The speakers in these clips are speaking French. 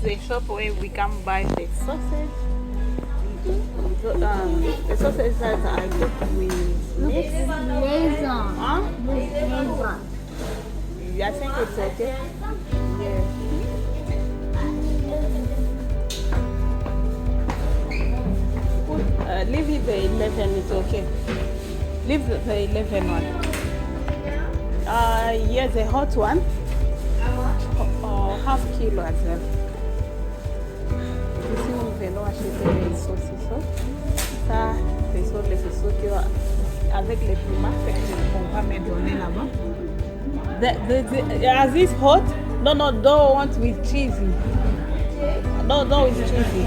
the shop where we can buy the sausage. The sausage that I cook with meat. Laser. Huh? Laser. I think it's okay. Yeah. Leave it the 11, it's okay. Leave the 11 one. Yes, the hot one. Half kilo as well. Ici, nous venons acheter les saucissons. Ça, ce sont les saucissons avec les tomates qu'on va me donner là-bas. Is this hot? No, don't want with cheesy. No, with cheesy.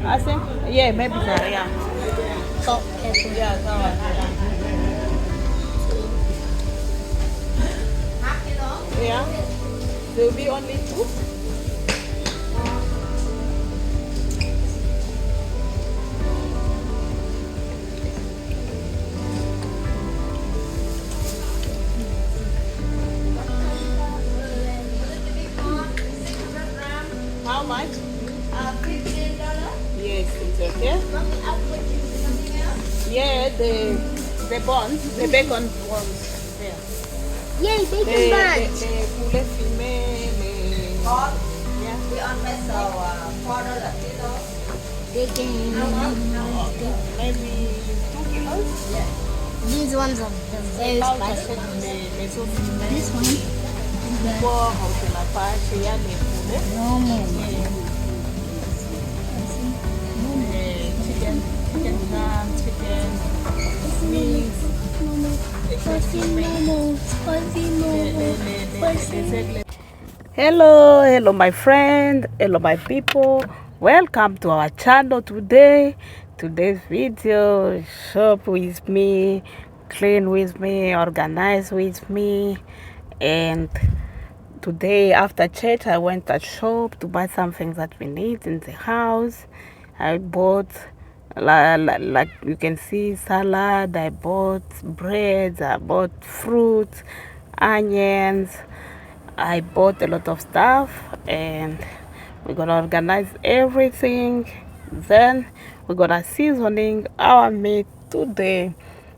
I think, yeah, maybe that, yeah. Salt, pepper. Yeah, that one. Yeah. There will be only two. How much? $15. Yes, it's okay. Yeah, the buns, the bacon buns. Yeah. Yay, bacon buns. Les poulets fumés, les... Yeah. We on vessel $4 kilo. Bacon. Maybe 2 kilos. Yeah. These ones are the very How spicy. les autres fumés. This one is Porc, on n'a pas acheté, il y a les poulets. the normal. Chicken gun, chicken wings. Hello my friend, hello my people, welcome to our channel today. Today's video, shop with me, clean with me, organize with me. And today after church I went to shop to buy some things that we need in the house. I bought like you can see salad, I bought bread, I bought fruit, onions, I bought a lot of stuff, and we're gonna organize everything. Then we're gonna seasoning our meat today.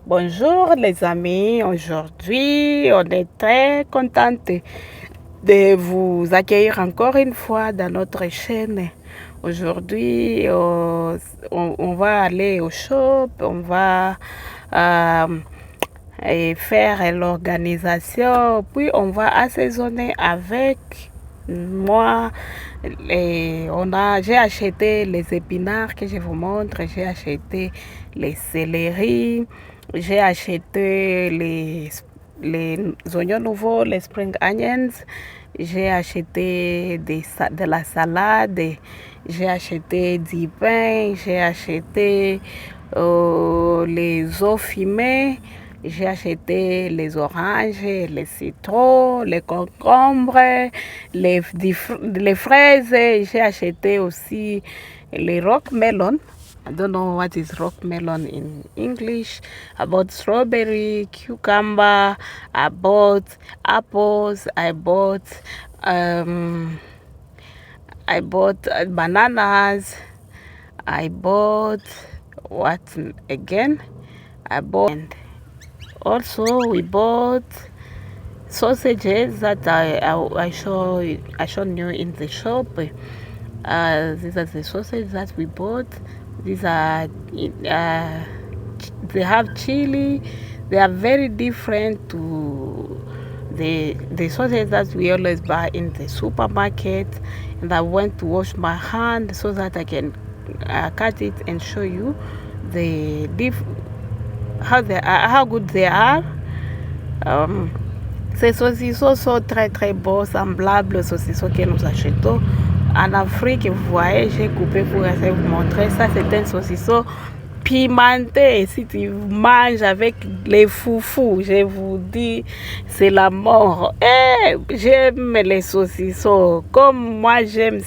Bonjour les amis, aujourd'hui on est très contente de vous accueillir encore une fois dans notre chaîne. Aujourd'hui, on va aller au shop, on va faire l'organisation, puis on va assaisonner avec moi. J'ai acheté les épinards que je vous montre, j'ai acheté les céleris, j'ai acheté les oignons nouveaux, les spring onions, j'ai acheté de la salade, j'ai acheté du pain, j'ai acheté les œufs fumés, j'ai acheté les oranges, les citrons, les concombres, les fraises, j'ai acheté aussi les rock melon. I don't know what is rock melon in English. I bought strawberry, cucumber, I bought apples, I bought bananas, I bought what again? And also we bought sausages that I showed you in the shop. These are the sausages that we bought. These are they have chili. They are very different to the sausages that we always buy in the supermarket. And I went to wash my hand so that I can cut it and show you how good they are. Ces saucissons sont très très beaux, semblables aux saucissons que nous achetons en Afrique. Vous voyez, j'ai coupé pour essayer de vous montrer. Ça, c'est un saucisson pimenté. Si tu manges avec les foufous, je vous dis, c'est la mort. J'aime les saucissons. Comme moi, j'aime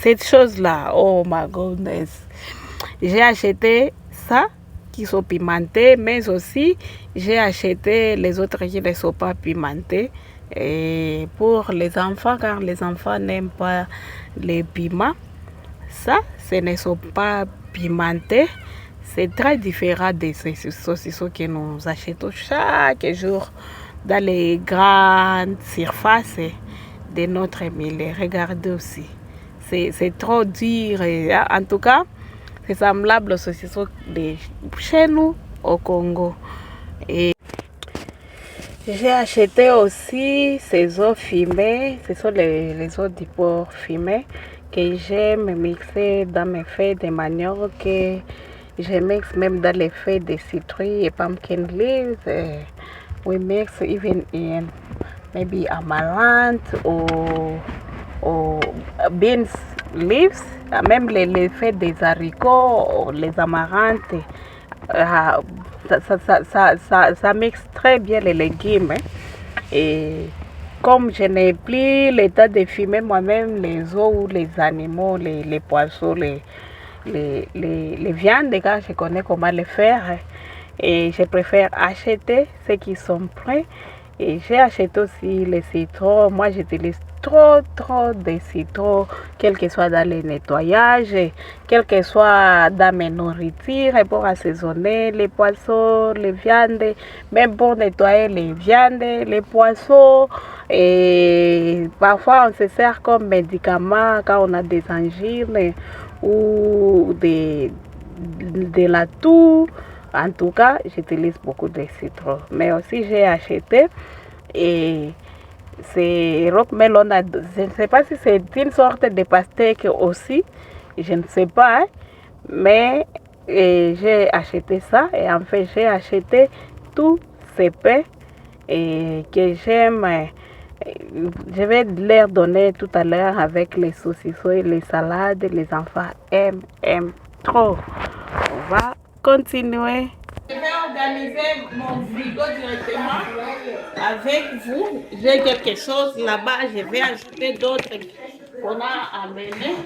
cette chose-là. Oh my goodness. J'ai acheté ça qui sont pimentés, mais aussi j'ai acheté les autres qui ne sont pas pimentés. Et pour les enfants, car les enfants n'aiment pas les piments, ça, ce ne sont pas pimentés. C'est très différent de ces saucissons que nous achetons chaque jour dans les grandes surfaces de notre milieu. Regardez aussi. C'est trop dur. Et, en tout cas, c'est semblable aux saucissons de chez nous au Congo. Et j'ai acheté aussi ces os fumés. Ce sont les os du porc fumés que j'aime mixer dans mes feuilles de manioc, que je mixe même dans les feuilles de citrouille et pumpkin leaves. We mix even in maybe amaranth or beans leaves, même les feuilles des haricots, les amarantes. Ça mixe très bien les légumes. Et comme je n'ai plus le temps de fumer moi-même les os ou les animaux, les poissons, les viandes, car je connais comment les faire. Et je préfère acheter ceux qui sont prêts. Et j'ai acheté aussi les citrons. Moi, j'utilise trop de citrons, quel que soit dans les nettoyages, quel que soit dans mes nourritures, pour assaisonner les poissons, les viandes, même pour nettoyer les viandes, les poissons. Et parfois, on se sert comme médicament quand on a des angines ou de la toux. En tout cas, j'utilise beaucoup de citrons. Mais aussi, j'ai acheté et c'est rockmelon. Je ne sais pas si c'est une sorte de pastèque aussi. Je ne sais pas. Hein, mais j'ai acheté ça. Et en fait, j'ai acheté tous ces pains et que j'aime. Je vais leur donner tout à l'heure avec les saucissons et les salades. Les enfants aiment trop. On va continuer. Je vais organiser mon frigo directement avec vous. J'ai quelque chose là-bas. Je vais ajouter d'autres qu'on a amenés.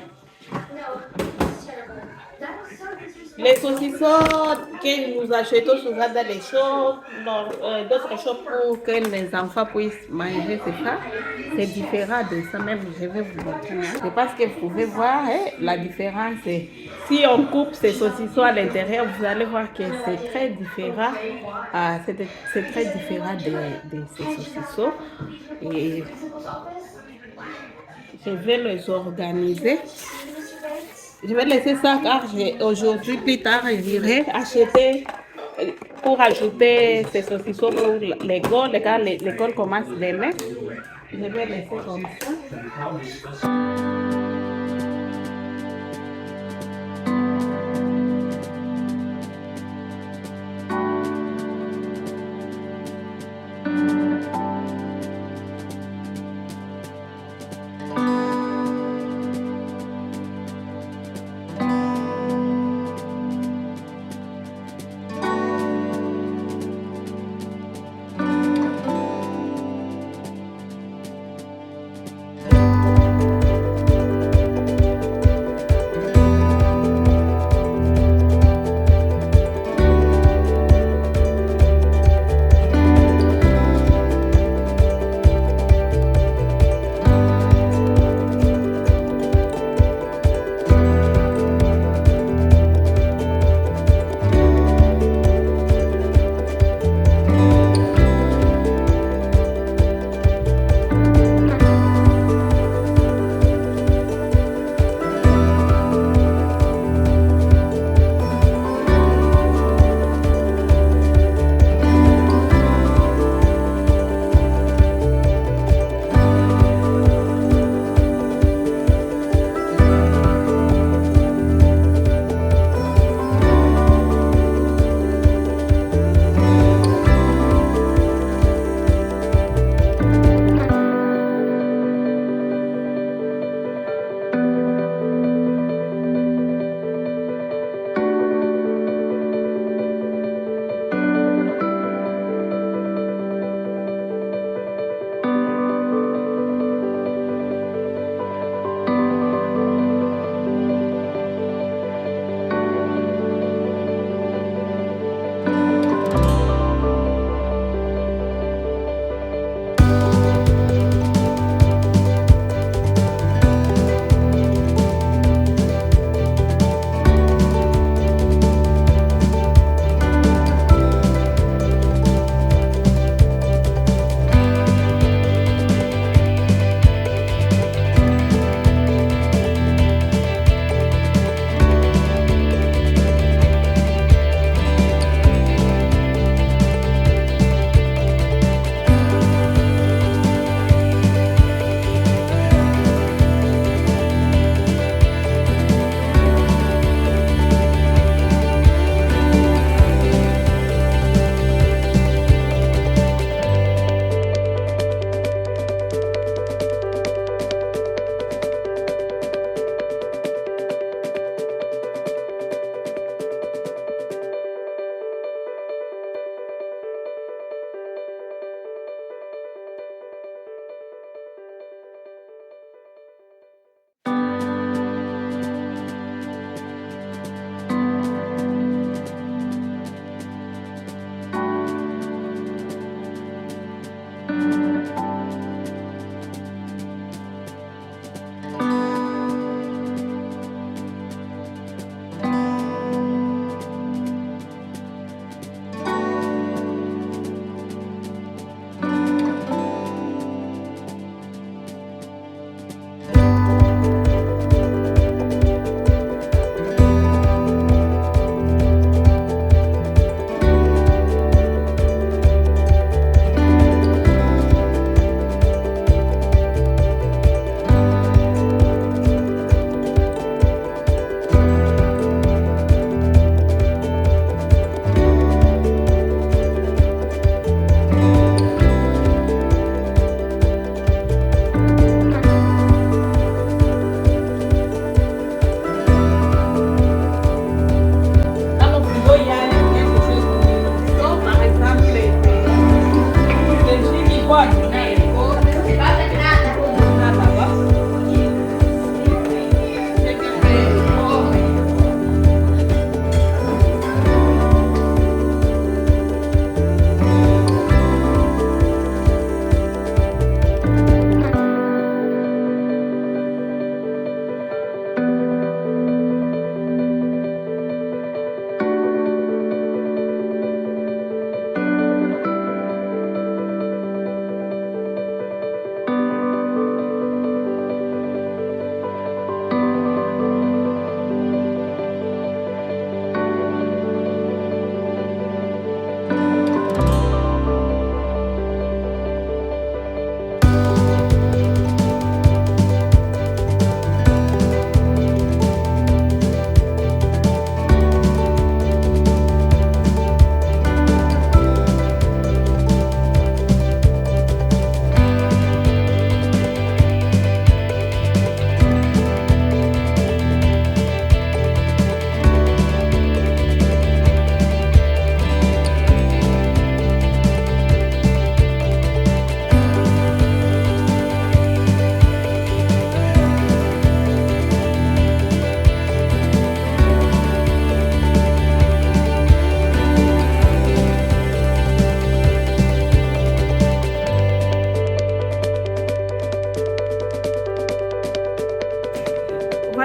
Les saucissons que nous achetons souvent dans les shops, d'autres shops pour que les enfants puissent manger, c'est ça. C'est différent de ça même, je vais vous montrer. C'est parce que vous pouvez voir la différence. Si on coupe ces saucissons à l'intérieur, vous allez voir que c'est très différent. C'est très différent de ces saucissons. Et je vais les organiser. Je vais laisser ça car aujourd'hui, plus tard, j'irai acheter pour ajouter ces saucissons pour l'école, car l'école commence demain. Je vais laisser comme ça.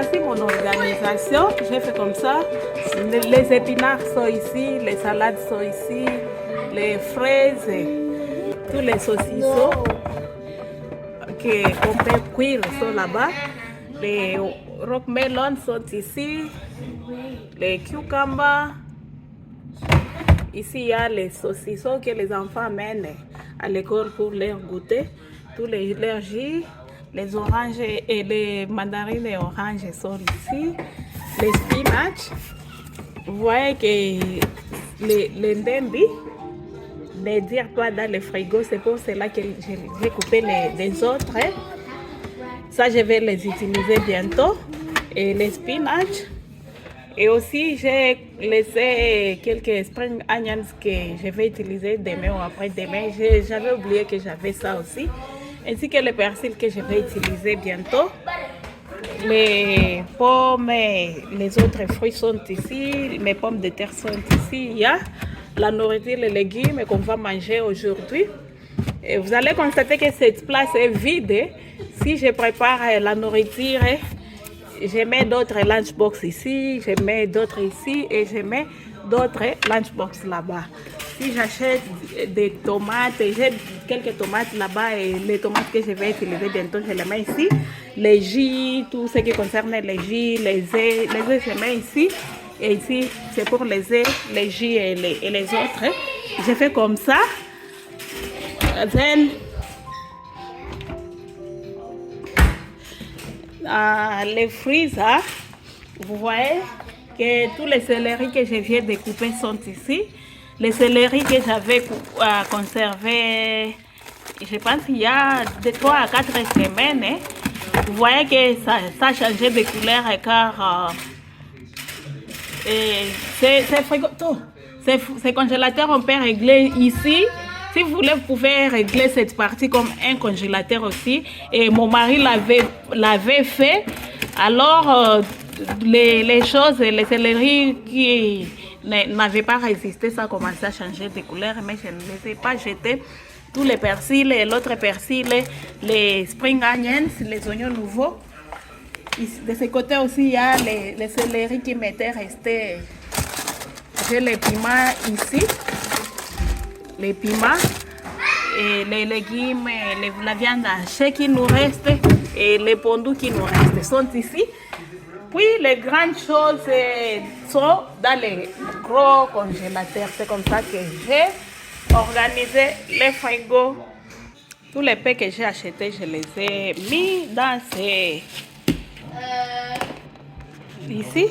voici mon organisation. J'ai fait comme ça. Les épinards sont ici, les salades sont ici, les fraises, tous les saucissons qu'on peut cuire sont là-bas. Les rock melons sont ici, les cucumbers. Ici, il y a les saucissons que les enfants mènent à l'école pour leur goûter. Tous leurs jus, les oranges et les mandarines et oranges sont ici. Les spinach. Vous voyez que les ndembi ne dirent pas dans le frigo. C'est pour cela que j'ai coupé les autres. Ça, je vais les utiliser bientôt. Et les spinach. Et aussi, j'ai laissé quelques spring onions que je vais utiliser demain ou après-demain. J'avais oublié que j'avais ça aussi. Ainsi que le persil que je vais utiliser bientôt. Les pommes et les autres fruits sont ici. Mes pommes de terre sont ici. Il y a la nourriture, les légumes qu'on va manger aujourd'hui. Et vous allez constater que cette place est vide. Si je prépare la nourriture, je mets d'autres lunchbox ici, je mets d'autres ici et je mets d'autres lunchbox là-bas. Si j'achète des tomates, j'ai quelques tomates là-bas et les tomates que je vais utiliser bientôt, je les mets ici. Les jus, tout ce qui concerne les jus, les œufs, je mets ici. Et ici, c'est pour les œufs, les jus et les autres. Je fais comme ça. Then, les fruits, ça, vous voyez que tous les céleris que je viens de couper sont ici. Les céleris que j'avais conservés, je pense qu'il y a de 3 à 4 semaines. Vous voyez que ça a changé de couleur car ces congélateurs, on peut régler ici. Si vous voulez, vous pouvez régler cette partie comme un congélateur aussi. Et mon mari l'avait fait. Alors, les choses, les céleris qui n'avaient pas résisté, ça a commencé à changer de couleur. Mais je ne les ai pas jetés. Tous les persils et l'autre persil, les spring onions, les oignons nouveaux. De ce côté aussi, il y a les céleris qui m'étaient restés. J'ai les piments ici. Les piments et les légumes, la viande hachée qui nous reste et les pondus qui nous restent sont ici. Puis les grandes choses sont dans les gros congélateurs. C'est comme ça que j'ai organisé les frigos. Tous les pains que j'ai achetés, je les ai mis dans ces... ici.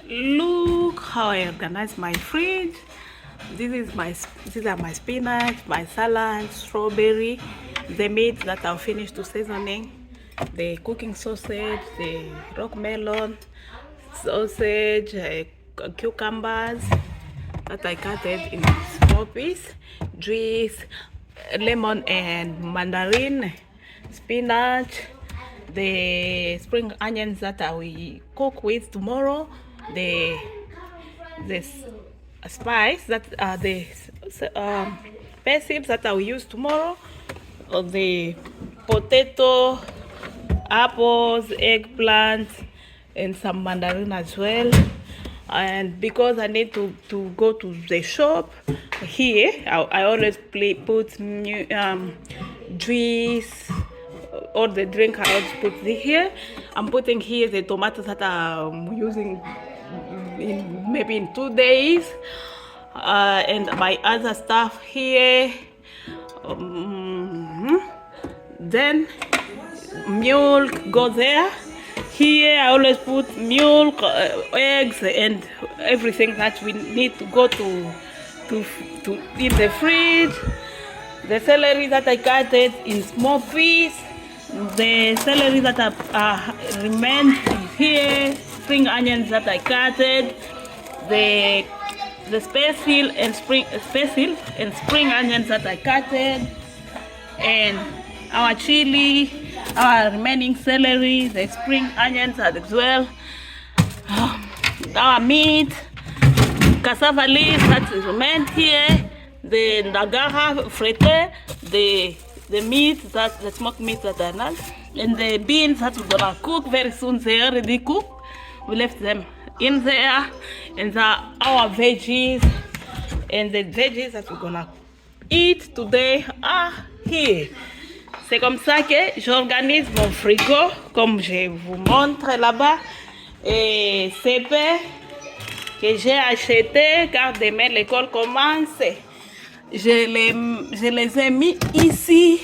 Look how I organize my fridge. These are my spinach, my salad, strawberry, the meat that I'll finish to seasoning, the cooking sausage, the rock melon sausage, cucumbers that I cut it in small pieces, juice, lemon and mandarin, spinach, the spring onions that I will cook with tomorrow, the spice that are the basil that I will use tomorrow, the potato, apples, eggplant, and some mandarin as well. And because I need to go to the shop here, I always put juice, all the drink I always put here. I'm putting here the tomatoes that I'm using maybe in 2 days, and my other stuff here. Then milk go there. Here I always put milk, eggs, and everything that we need to go to in the fridge. The celery that I cut it in small pieces. The celery that remained is here. Spring onions that I cut it. The basil and spring onions that I cut it. And our chili, our remaining celery, the spring onions as well, our meat, cassava leaves that remain here, the nagara fritte, the meat, the smoked meat that are not, and the beans that we're gonna cook very soon. They already cooked. We left them in there, and our veggies, and the veggies that we're gonna eat today are here. C'est comme ça que j'organise mon frigo, comme je vous montre là-bas. Et c'est que j'ai acheté car demain l'école commence. Je les ai mis ici.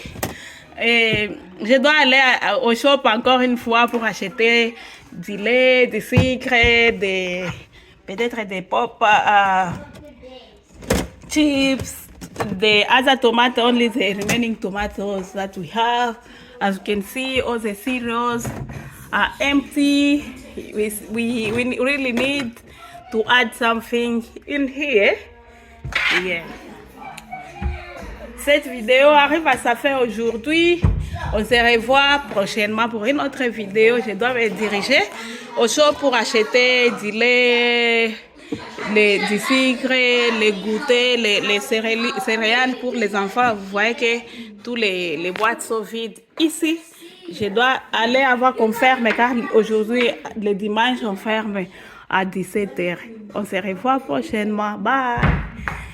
Et je dois aller au shop encore une fois pour acheter du lait, du sucre, peut-être des pop chips. The other tomato, only the remaining tomatoes that we have. As you can see, all the cereals are empty. We really need to add something in here. Yeah. Cette vidéo arrive à sa fin aujourd'hui. On se revoit prochainement pour une autre vidéo. Je dois me diriger au shop pour acheter du lait, du sucre, les goûters, les céréales pour les enfants. Vous voyez que tous les boîtes sont vides ici. Je dois aller avant qu'on ferme car aujourd'hui, le dimanche, on ferme à 17h. On se revoit prochainement. Bye!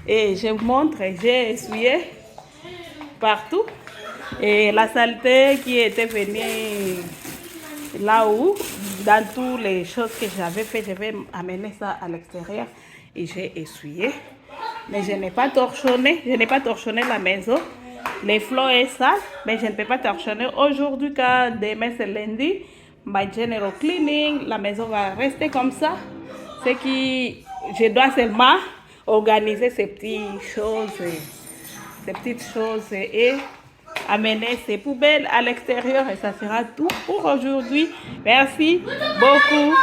Et je vous montre, j'ai essuyé partout. Et la saleté qui était venue là-haut, dans toutes les choses que j'avais fait, je vais amener ça à l'extérieur et j'ai essuyé. Mais je n'ai pas torchonné, la maison. Les flots est sales, mais je ne peux pas torchonner aujourd'hui car demain c'est lundi. My general cleaning, la maison va rester comme ça. C'est que je dois seulement organiser ces petites choses et amener ces poubelles à l'extérieur et ça sera tout pour aujourd'hui. Merci beaucoup.